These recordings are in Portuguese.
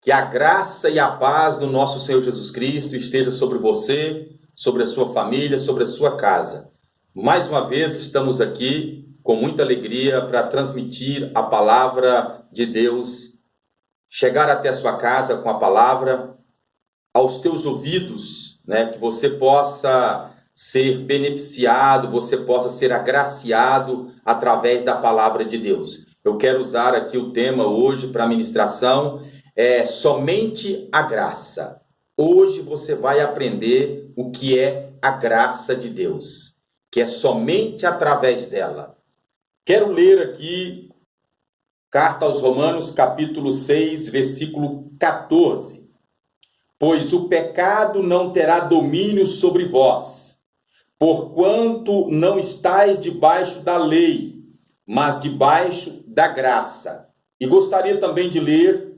Que a graça e a paz do nosso Senhor Jesus Cristo esteja sobre você, sobre a sua família, sobre a sua casa. Mais uma vez estamos aqui com muita alegria para transmitir a palavra de Deus, chegar até a sua casa com a palavra, aos teus ouvidos, que você possa ser beneficiado, você possa ser agraciado através da palavra de Deus. Eu quero usar aqui o tema hoje para a ministração, somente a graça. Hoje você vai aprender o que é a graça de Deus, que é somente através dela. Quero ler aqui Carta aos Romanos, capítulo 6, versículo 14. Pois o pecado não terá domínio sobre vós, porquanto não estáis debaixo da lei, mas debaixo da graça. E gostaria também de ler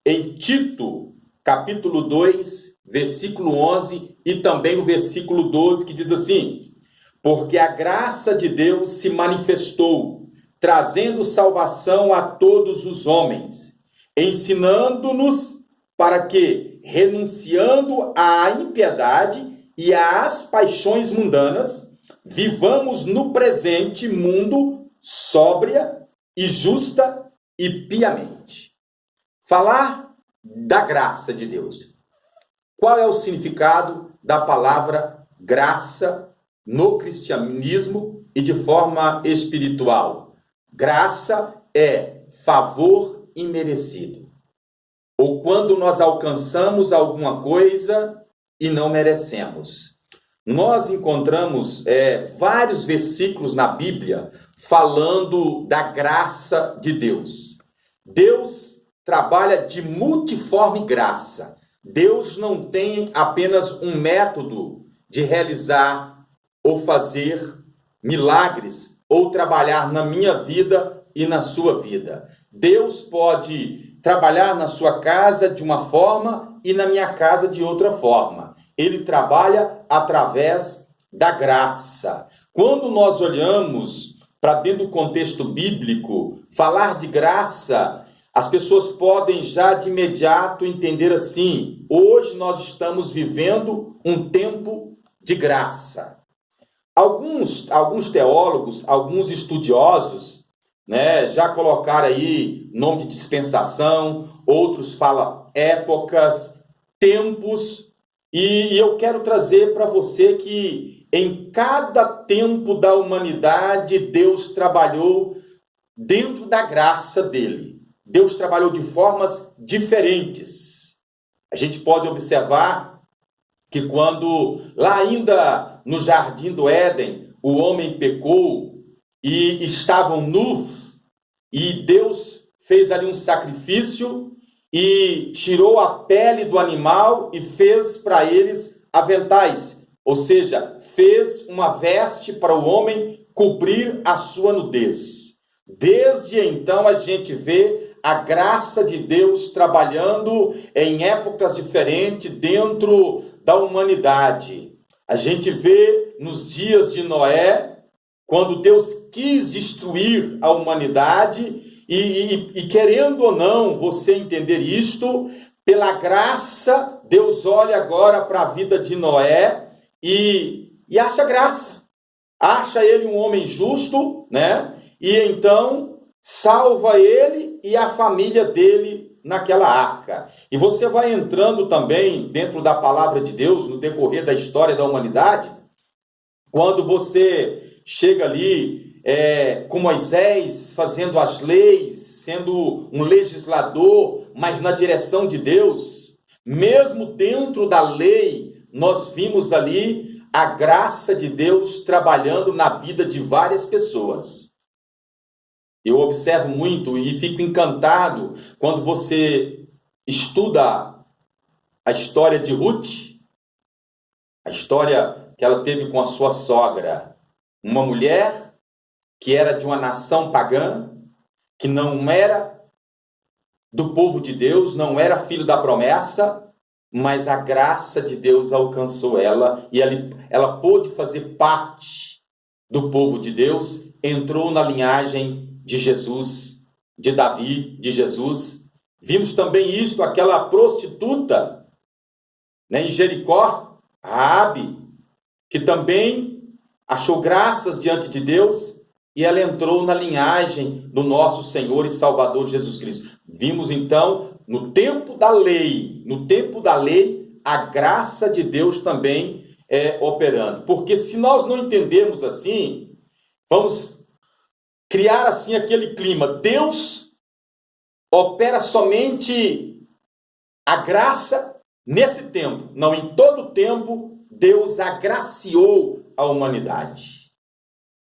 em Tito, capítulo 2, versículo 11 e também o versículo 12, que diz assim: porque a graça de Deus se manifestou, trazendo salvação a todos os homens, ensinando-nos para que, renunciando à impiedade e às paixões mundanas, vivamos no presente mundo sóbria e justa e piamente. Falar da graça de Deus. Qual é o significado da palavra graça no cristianismo e de forma espiritual? Graça é favor imerecido, ou quando nós alcançamos alguma coisa e não merecemos. Nós encontramos vários versículos na Bíblia falando da graça de Deus. Deus trabalha de multiforme graça. Deus não tem apenas um método de realizar ou fazer milagres ou trabalhar na minha vida e na sua vida. Deus pode trabalhar na sua casa de uma forma e na minha casa de outra forma. Ele trabalha através da graça. Quando nós olhamos para dentro do contexto bíblico, falar de graça, as pessoas podem já de imediato entender assim: hoje nós estamos vivendo um tempo de graça. Alguns teólogos, alguns estudiosos, já colocaram aí nome de dispensação, outros falam épocas, tempos, e eu quero trazer para você que em cada tempo da humanidade Deus trabalhou dentro da graça dele. Deus trabalhou de formas diferentes. A gente pode observar que quando lá ainda no jardim do Éden o homem pecou e estavam nus, e Deus fez ali um sacrifício e tirou a pele do animal e fez para eles aventais, ou seja, fez uma veste para o homem cobrir a sua nudez. Desde então a gente vê a graça de Deus trabalhando em épocas diferentes dentro da humanidade. A gente vê nos dias de Noé, quando Deus quis destruir a humanidade, e querendo ou não você entender isto, pela graça, Deus olha agora para a vida de Noé e acha graça. Acha ele um homem justo, e então salva ele e a família dele naquela arca. E você vai entrando também dentro da palavra de Deus, no decorrer da história da humanidade, quando você chega ali com Moisés fazendo as leis, sendo um legislador, mas na direção de Deus, mesmo dentro da lei, nós vimos ali a graça de Deus trabalhando na vida de várias pessoas. Eu observo muito e fico encantado quando você estuda a história de Ruth, a história que ela teve com a sua sogra, uma mulher que era de uma nação pagã, que não era do povo de Deus, não era filho da promessa, mas a graça de Deus alcançou ela e ela pôde fazer parte do povo de Deus, entrou na linhagem de Jesus, de Davi, de Jesus, Vimos também isto, aquela prostituta, né, em Jericó, Raabe, que também achou graças diante de Deus e ela entrou na linhagem do nosso Senhor e Salvador Jesus Cristo. Vimos então, no tempo da lei, a graça de Deus também operando. Porque se nós não entendermos assim, vamos criar assim aquele clima. Deus opera somente a graça nesse tempo. Não, em todo o tempo, Deus agraciou a humanidade.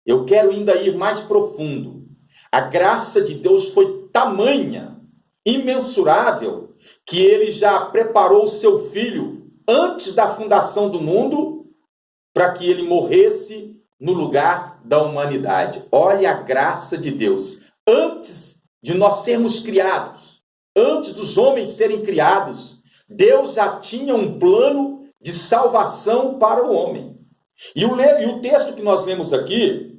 Eu quero ainda ir mais profundo. A graça de Deus foi tamanha, imensurável, que ele já preparou o seu filho antes da fundação do mundo para que ele morresse no lugar da humanidade. Olha a graça de Deus. Antes de nós sermos criados, antes dos homens serem criados, Deus já tinha um plano de salvação para o homem. E o texto que nós lemos aqui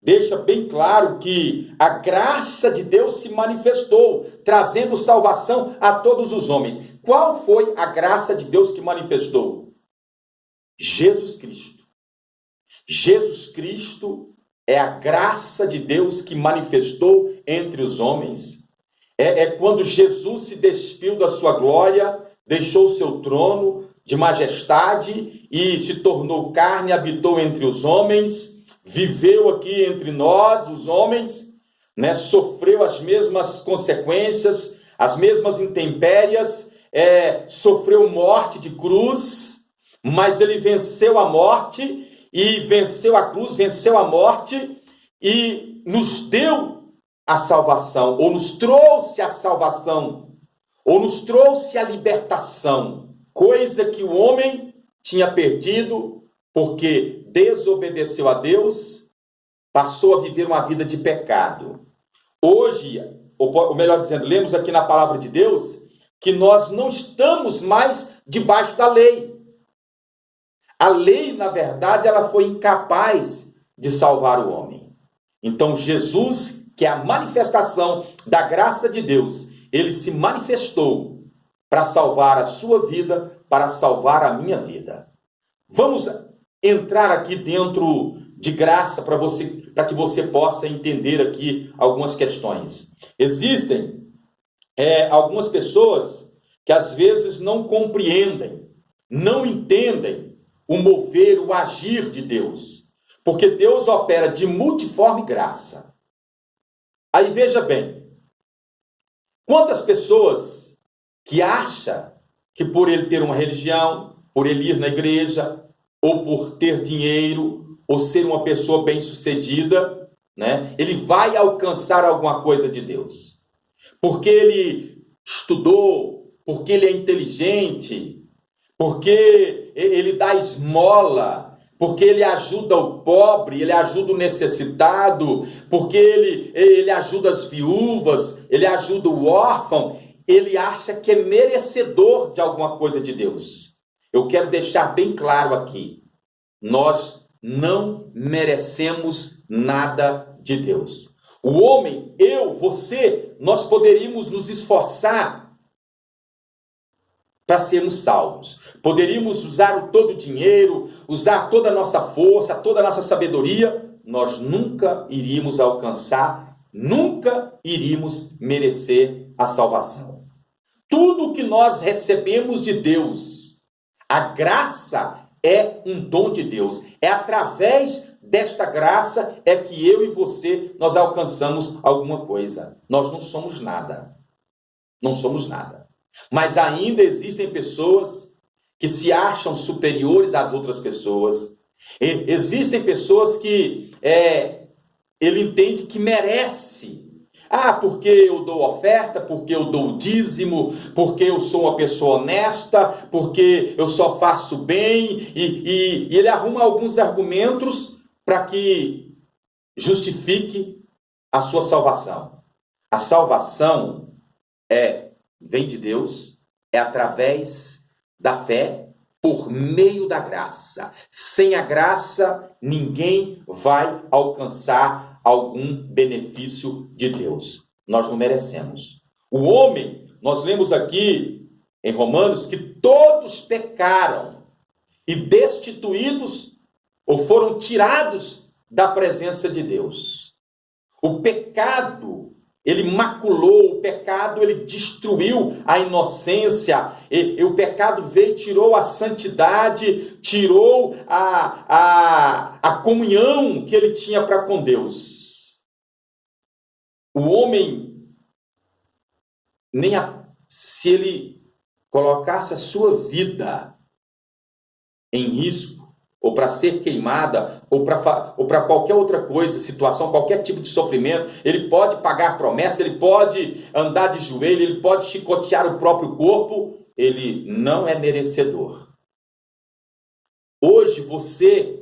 deixa bem claro que a graça de Deus se manifestou, trazendo salvação a todos os homens. Qual foi a graça de Deus que manifestou? Jesus Cristo. Jesus Cristo é a graça de Deus que manifestou entre os homens. É quando Jesus se despiu da sua glória, deixou o seu trono de majestade e se tornou carne, habitou entre os homens, viveu aqui entre nós, os homens, né? Sofreu as mesmas consequências, as mesmas intempérias, sofreu morte de cruz, mas ele venceu a morte e venceu a cruz, venceu a morte e nos deu a salvação, ou nos trouxe a salvação, ou nos trouxe a libertação, coisa que o homem tinha perdido porque desobedeceu a Deus, passou a viver uma vida de pecado. Hoje, ou melhor dizendo, lemos aqui na palavra de Deus que nós não estamos mais debaixo da lei. A lei, na verdade, ela foi incapaz de salvar o homem. Então, Jesus, que é a manifestação da graça de Deus, ele se manifestou para salvar a sua vida, para salvar a minha vida. Vamos entrar aqui dentro de graça para que você possa entender aqui algumas questões. Existem algumas pessoas que às vezes não compreendem, não entendem o mover, o agir de Deus, porque Deus opera de multiforme graça. Aí veja bem, quantas pessoas que acham que por ele ter uma religião, por ele ir na igreja, ou por ter dinheiro, ou ser uma pessoa bem-sucedida, né, ele vai alcançar alguma coisa de Deus. Porque ele estudou, porque ele é inteligente, porque ele dá esmola, porque ele ajuda o pobre, ele ajuda o necessitado, porque ele ajuda as viúvas, ele ajuda o órfão, ele acha que é merecedor de alguma coisa de Deus. Eu quero deixar bem claro aqui, nós não merecemos nada de Deus. O homem, eu, você, nós poderíamos nos esforçar para sermos salvos. Poderíamos usar todo o dinheiro, usar toda a nossa força, toda a nossa sabedoria, nós nunca iríamos alcançar, nunca iríamos merecer a salvação. Tudo que nós recebemos de Deus, a graça é um dom de Deus. É através desta graça é que eu e você, nós alcançamos alguma coisa. Nós não somos nada. Não somos nada. Mas ainda existem pessoas que se acham superiores às outras pessoas. Existem pessoas que ele entende que merece. Porque eu dou oferta, porque eu dou dízimo, porque eu sou uma pessoa honesta, porque eu só faço bem. E ele arruma alguns argumentos para que justifique a sua salvação. A salvação vem de Deus, é através da fé, por meio da graça. Sem a graça, ninguém vai alcançar algum benefício de Deus. Nós não merecemos. O homem, nós lemos aqui em Romanos que todos pecaram e destituídos ou foram tirados da presença de Deus. O pecado, ele maculou, o pecado, ele destruiu a inocência, o pecado veio e tirou a santidade, tirou a comunhão que ele tinha para com Deus. O homem, se ele colocasse a sua vida em risco, ou para ser queimada, ou para qualquer outra coisa, situação, qualquer tipo de sofrimento, ele pode pagar promessa, ele pode andar de joelho, ele pode chicotear o próprio corpo, ele não é merecedor. Hoje você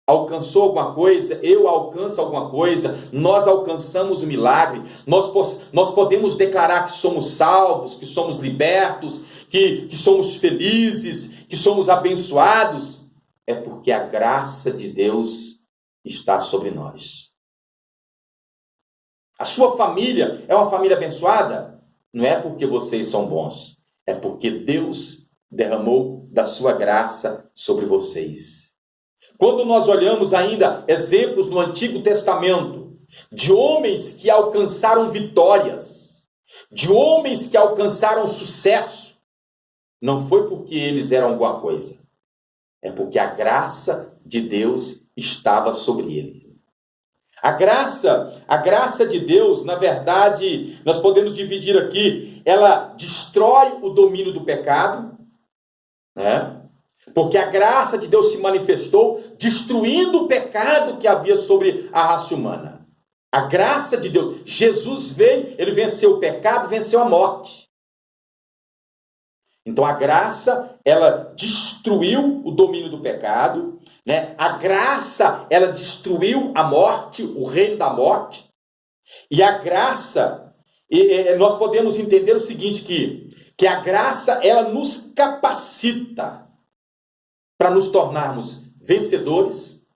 alcançou alguma coisa, eu alcanço alguma coisa, nós alcançamos o milagre, nós podemos declarar que somos salvos, que somos libertos, que somos felizes, que somos abençoados, é porque a graça de Deus está sobre nós. A sua família é uma família abençoada? Não é porque vocês são bons, é porque Deus derramou da sua graça sobre vocês. Quando nós olhamos ainda exemplos no Antigo Testamento, de homens que alcançaram vitórias, de homens que alcançaram sucesso, não foi porque eles eram alguma coisa, é porque a graça de Deus estava sobre eles. A graça de Deus, na verdade, nós podemos dividir aqui, ela destrói o domínio do pecado, né? Porque a graça de Deus se manifestou destruindo o pecado que havia sobre a raça humana. A graça de Deus, Jesus veio, ele venceu o pecado, venceu a morte. Então a graça, ela destruiu o domínio do pecado, né? A graça, ela destruiu a morte, o reino da morte. E a graça, nós podemos entender o seguinte, que a graça, ela nos capacita para nos tornarmos vencedores,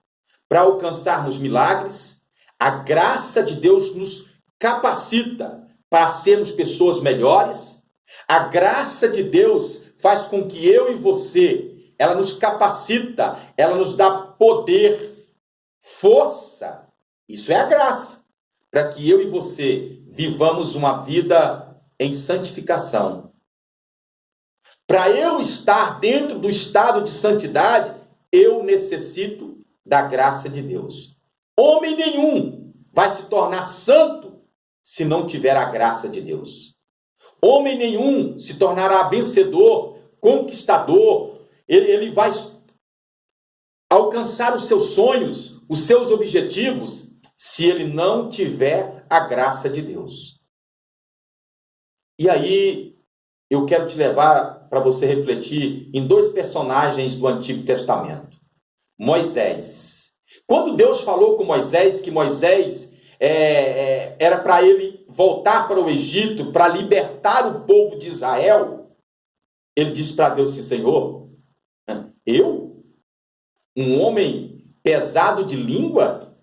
para alcançarmos milagres. A graça de Deus nos capacita para sermos pessoas melhores. A graça de Deus faz com que eu e você, ela nos capacita, ela nos dá poder, força. Isso é a graça, para que eu e você vivamos uma vida em santificação. Para eu estar dentro do estado de santidade, eu necessito da graça de Deus. Homem nenhum vai se tornar santo se não tiver a graça de Deus. Homem nenhum se tornará vencedor, conquistador, ele vai alcançar os seus sonhos, os seus objetivos, se ele não tiver a graça de Deus. E aí, eu quero te levar para você refletir em dois personagens do Antigo Testamento. Moisés. Quando Deus falou com Moisés, que Moisés era para ele voltar para o Egito, para libertar o povo de Israel, ele disse para Deus assim: Senhor, eu? Um homem pesado de língua?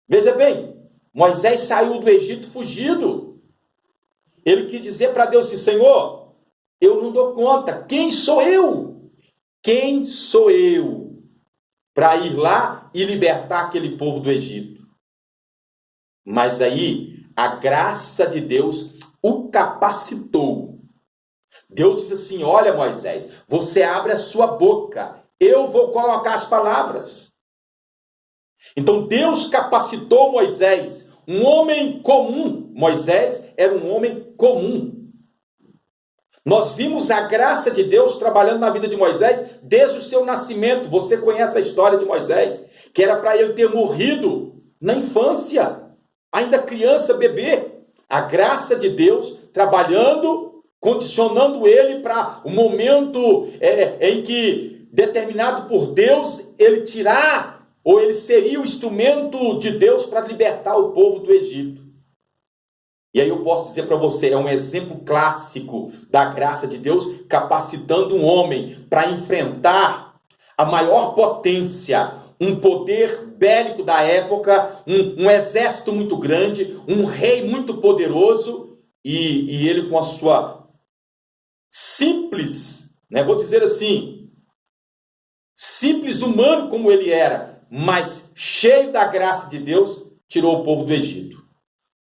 Veja bem, Moisés saiu do Egito fugido. Ele quis dizer para Deus assim: Senhor, eu não dou conta. Quem sou eu? Quem sou eu para ir lá e libertar aquele povo do Egito? Mas aí, a graça de Deus o capacitou. Deus disse assim: olha, Moisés, você abre a sua boca, eu vou colocar as palavras. Então Deus capacitou Moisés, um homem comum. Moisés era um homem comum. Nós vimos a graça de Deus trabalhando na vida de Moisés desde o seu nascimento. Você conhece a história de Moisés, que era para ele ter morrido na infância, ainda criança, bebê. A graça de Deus trabalhando, condicionando ele para o momento em que, determinado por Deus, ele tirar, ou ele seria o instrumento de Deus para libertar o povo do Egito. E aí eu posso dizer para você, é um exemplo clássico da graça de Deus capacitando um homem para enfrentar a maior potência, um poder bélico da época, um exército muito grande, um rei muito poderoso, e ele com a sua simples, né, vou dizer assim, simples humano como ele era, mas cheio da graça de Deus, tirou o povo do Egito.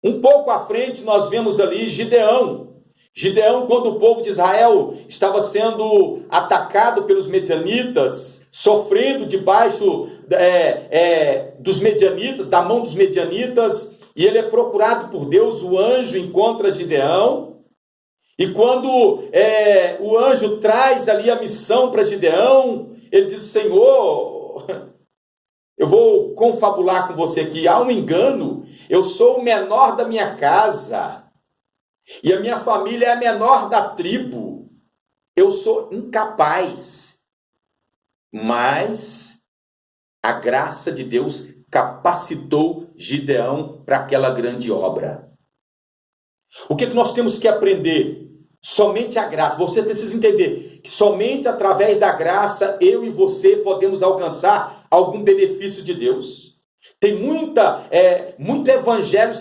Um pouco à frente nós vemos ali Gideão. Gideão, quando o povo de Israel estava sendo atacado pelos medianitas, sofrendo debaixo dos medianitas, da mão dos medianitas, e ele é procurado por Deus, o anjo encontra Gideão, e quando o anjo traz ali a missão para Gideão, ele diz: Senhor, eu vou confabular com você aqui, há um engano, eu sou o menor da minha casa, e a minha família é a menor da tribo, eu sou incapaz, mas a graça de Deus capacitou Gideão para aquela grande obra. O que é que nós temos que aprender? Somente a graça. Você precisa entender que somente através da graça eu e você podemos alcançar algum benefício de Deus. Tem muito evangelho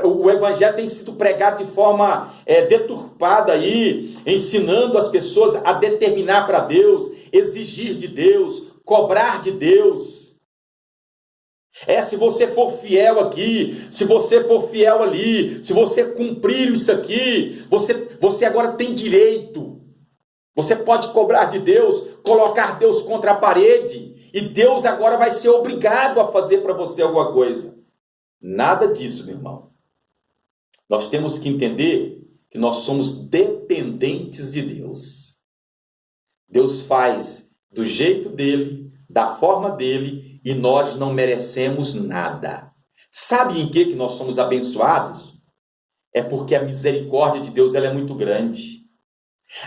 o evangelho tem sido pregado de forma deturpada aí, ensinando as pessoas a determinar para Deus, exigir de Deus, cobrar de Deus. Se você for fiel aqui, se você for fiel ali, se você cumprir isso aqui, você agora tem direito. Você pode cobrar de Deus, colocar Deus contra a parede, e Deus agora vai ser obrigado a fazer para você alguma coisa. Nada disso, meu irmão. Nós temos que entender que nós somos dependentes de Deus. Deus faz do jeito dele, da forma dele, e nós não merecemos nada. Sabe em que nós somos abençoados? É porque a misericórdia de Deus ela é muito grande.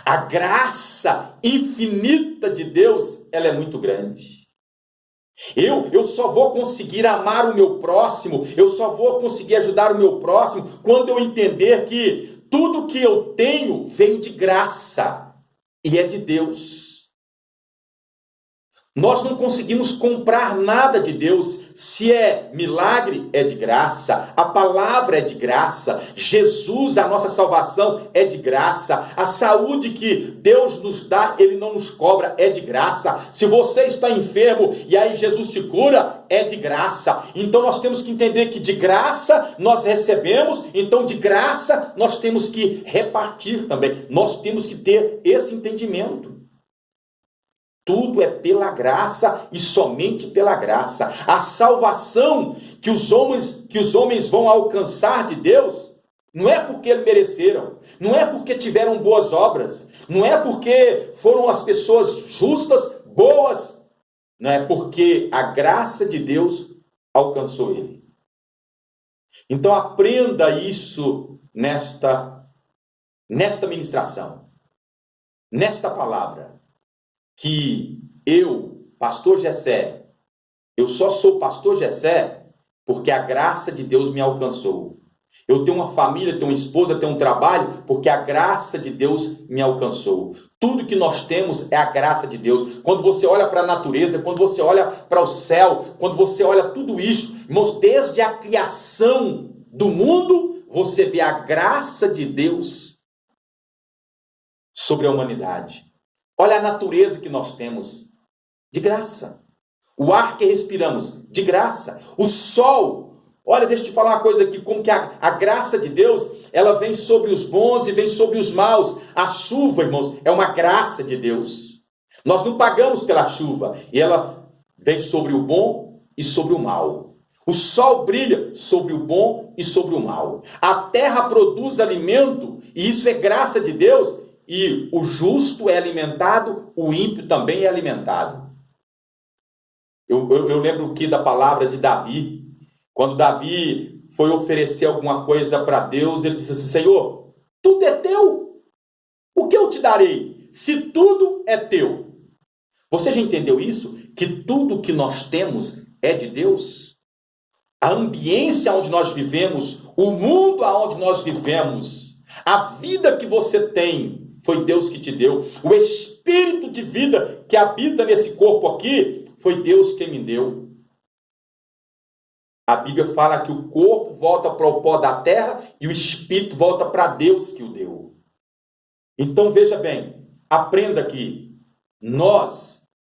A graça infinita de Deus ela é muito grande. Eu só vou conseguir amar o meu próximo, eu só vou conseguir ajudar o meu próximo quando eu entender que tudo que eu tenho veio de graça e é de Deus. Nós não conseguimos comprar nada de Deus. Se é milagre, é de graça. A palavra é de graça. Jesus, a nossa salvação, é de graça. A saúde que Deus nos dá, Ele não nos cobra, é de graça. Se você está enfermo e aí Jesus te cura, é de graça. Então nós temos que entender que de graça nós recebemos, então de graça nós temos que repartir também. Nós temos que ter esse entendimento. Tudo é pela graça e somente pela graça. A salvação que os homens vão alcançar de Deus, não é porque eles mereceram, não é porque tiveram boas obras, não é porque foram as pessoas justas, boas, não é porque a graça de Deus alcançou ele. Então aprenda isso nesta ministração, nesta palavra. Que eu, pastor Gessé, eu só sou pastor Gessé porque a graça de Deus me alcançou. Eu tenho uma família, tenho uma esposa, tenho um trabalho porque a graça de Deus me alcançou. Tudo que nós temos é a graça de Deus. Quando você olha para a natureza, quando você olha para o céu, quando você olha tudo isso, irmãos, desde a criação do mundo, você vê a graça de Deus sobre a humanidade. Olha a natureza que nós temos, de graça. O ar que respiramos, de graça. O sol, olha, deixa eu te falar uma coisa aqui, como que a graça de Deus, ela vem sobre os bons e vem sobre os maus. A chuva, irmãos, é uma graça de Deus. Nós não pagamos pela chuva, e ela vem sobre o bom e sobre o mal. O sol brilha sobre o bom e sobre o mal. A terra produz alimento, e isso é graça de Deus. E o justo é alimentado, o ímpio também é alimentado. Eu lembro aqui da palavra de Davi. Quando Davi foi oferecer alguma coisa para Deus, ele disse assim: Senhor, tudo é teu. O que eu te darei, se tudo é teu? Você já entendeu isso? Que tudo que nós temos é de Deus? A ambiência onde nós vivemos, o mundo onde nós vivemos, a vida que você tem, foi Deus que te deu. O espírito de vida que habita nesse corpo aqui, foi Deus quem me deu. A Bíblia fala que o corpo volta para o pó da terra e o espírito volta para Deus que o deu. Então veja bem, aprenda que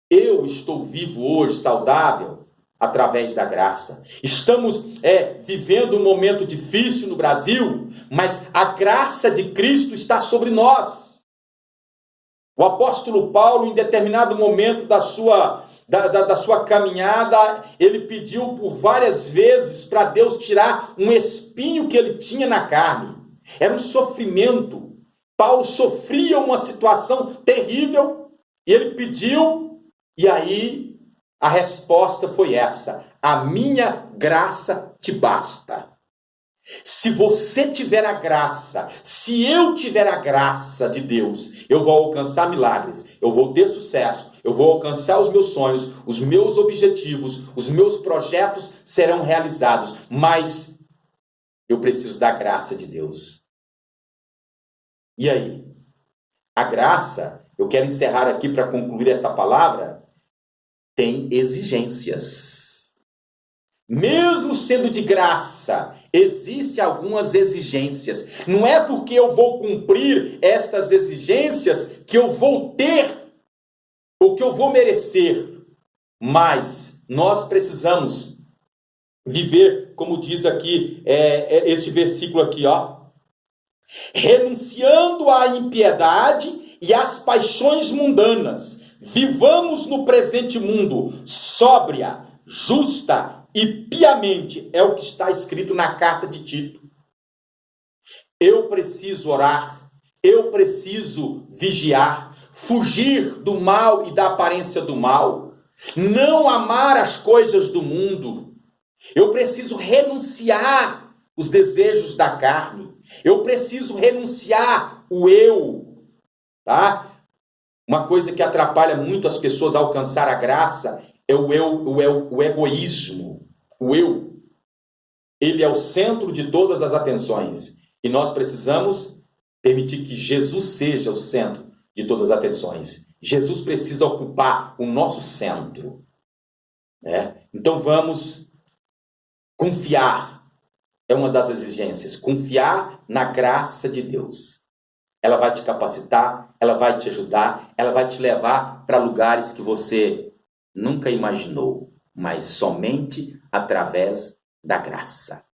eu estou vivo hoje, saudável, através da graça. Estamos vivendo um momento difícil no Brasil, mas a graça de Cristo está sobre nós. O apóstolo Paulo, em determinado momento da sua caminhada, ele pediu por várias vezes para Deus tirar um espinho que ele tinha na carne. Era um sofrimento. Paulo sofria uma situação terrível e ele pediu, e aí a resposta foi essa: a minha graça te basta. Se você tiver a graça, se eu tiver a graça de Deus, eu vou alcançar milagres, eu vou ter sucesso, eu vou alcançar os meus sonhos, os meus objetivos, os meus projetos serão realizados, mas eu preciso da graça de Deus. E aí? A graça, eu quero encerrar aqui para concluir esta palavra, tem exigências. Mesmo sendo de graça, existem algumas exigências. Não é porque eu vou cumprir estas exigências que eu vou ter ou que eu vou merecer. Mas nós precisamos viver, como diz aqui este versículo aqui, ó. Renunciando à impiedade e às paixões mundanas, vivamos no presente mundo sóbria, justa e piamente, é o que está escrito na carta de Tito. Eu preciso orar, eu preciso vigiar, fugir do mal e da aparência do mal, não amar as coisas do mundo. Eu preciso renunciar os desejos da carne, eu preciso renunciar o eu, tá? Uma coisa que atrapalha muito as pessoas a alcançar a graça é o egoísmo. O eu, ele é o centro de todas as atenções. E nós precisamos permitir que Jesus seja o centro de todas as atenções. Jesus precisa ocupar o nosso centro. Então vamos confiar. É uma das exigências. Confiar na graça de Deus. Ela vai te capacitar, ela vai te ajudar, ela vai te levar para lugares que você nunca imaginou, mas somente através da graça.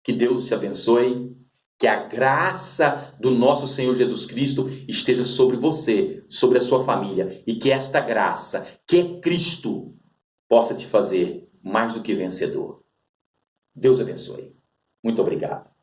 Que Deus te abençoe, que a graça do nosso Senhor Jesus Cristo esteja sobre você, sobre a sua família, e que esta graça, que é Cristo, possa te fazer mais do que vencedor. Deus abençoe. Muito obrigado.